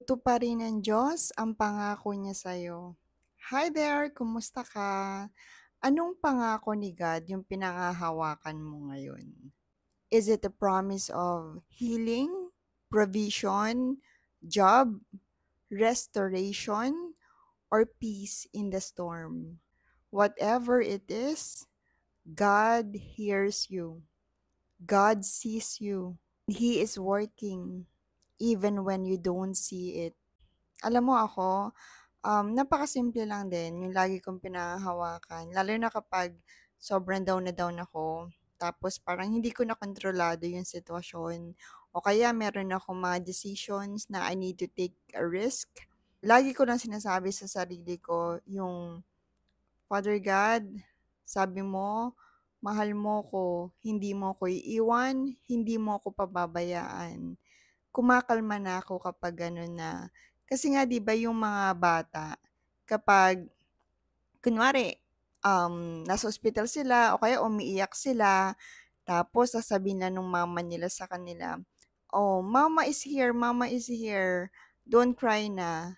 Tutuparin ng Diyos ang pangako niya sa'yo. Hi there, kumusta ka? Anong pangako ni God yung pinangahawakan mo ngayon? Is it a promise of healing, provision, job, restoration, or peace in the storm? Whatever it is, God hears you. God sees you. He is working even when you don't see it. Alam mo ako, napakasimple lang din yung lagi kong pinahahawakan lalo na kapag sobrang down na down ako, tapos parang hindi ko na kontrolado yung sitwasyon o kaya meron akong mga decisions na I need to take a risk. Lagi ko lang sinasabi sa sarili ko yung, "Father God, sabi mo, mahal mo ko, hindi mo ko iiwan, hindi mo ko pababayaan." Kumakalma na ako kapag gano'n na. Kasi nga 'di ba yung mga bata kapag kunwari, nasa ospital sila o kaya umiiyak sila, tapos sasabihin na nung mama nila sa kanila, "Oh, mama is here, don't cry na."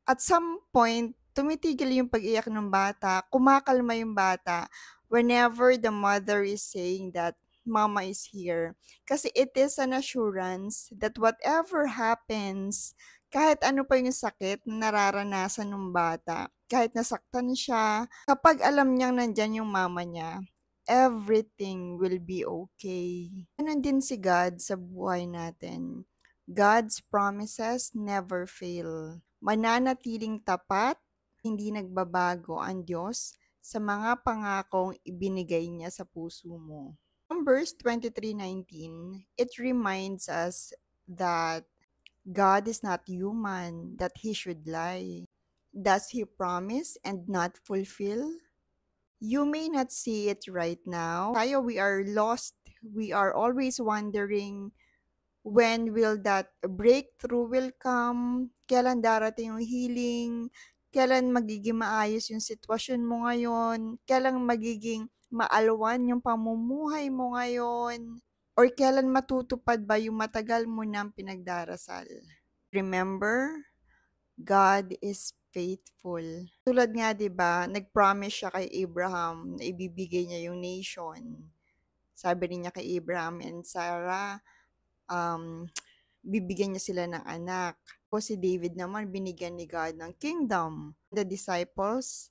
At some point, tumitigil yung pag-iyak ng bata, kumakalma yung bata whenever the mother is saying that, "Mama is here." Kasi it is an assurance that whatever happens, kahit ano pa yung sakit na nararanasan ng bata, kahit nasaktan siya, kapag alam niyang nandiyan yung mama niya, everything will be okay. Gano'n din si God sa buhay natin. God's promises never fail. Mananatiling tapat, hindi nagbabago ang Diyos sa mga pangakong ibinigay niya sa puso mo. Numbers 23:19, it reminds us that God is not human, that He should lie. Does He promise and not fulfill? You may not see it right now. Tayo, we are lost. We are always wondering, when will that breakthrough will come? Kailan darating yung healing? Kailan magiging maayos yung sitwasyon mo ngayon? Kailan magiging maalwan yung pamumuhay mo ngayon? Or kailan matutupad ba yung matagal mo nang pinagdarasal? Remember, God is faithful. Tulad nga 'di ba, nag-promise siya kay Abraham na ibibigay niya yung nation. Sabi rin niya kay Abraham and Sarah, um, bibigyan niya sila ng anak. O si David naman, binigyan ni God ng kingdom. The disciples,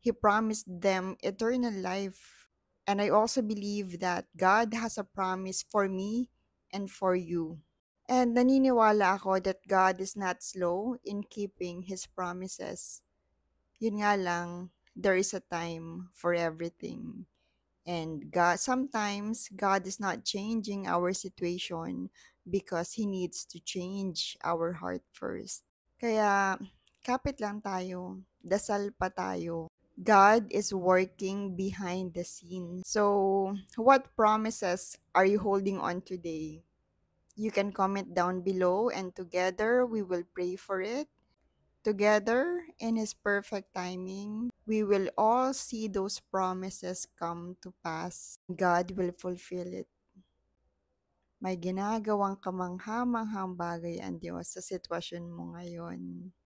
He promised them eternal life. And I also believe that God has a promise for me and for you. And naniniwala ako that God is not slow in keeping His promises. Yun nga lang, there is a time for everything. And sometimes God is not changing our situation because He needs to change our heart first. Kaya, kapit lang tayo, dasal pa tayo. God is working behind the scenes. So, what promises are you holding on today? You can comment down below and together we will pray for it. Together, in His perfect timing, we will all see those promises come to pass. God will fulfill it. May ginagawang kamangha-manghang bagay ang Diyos sa sitwasyon mo ngayon.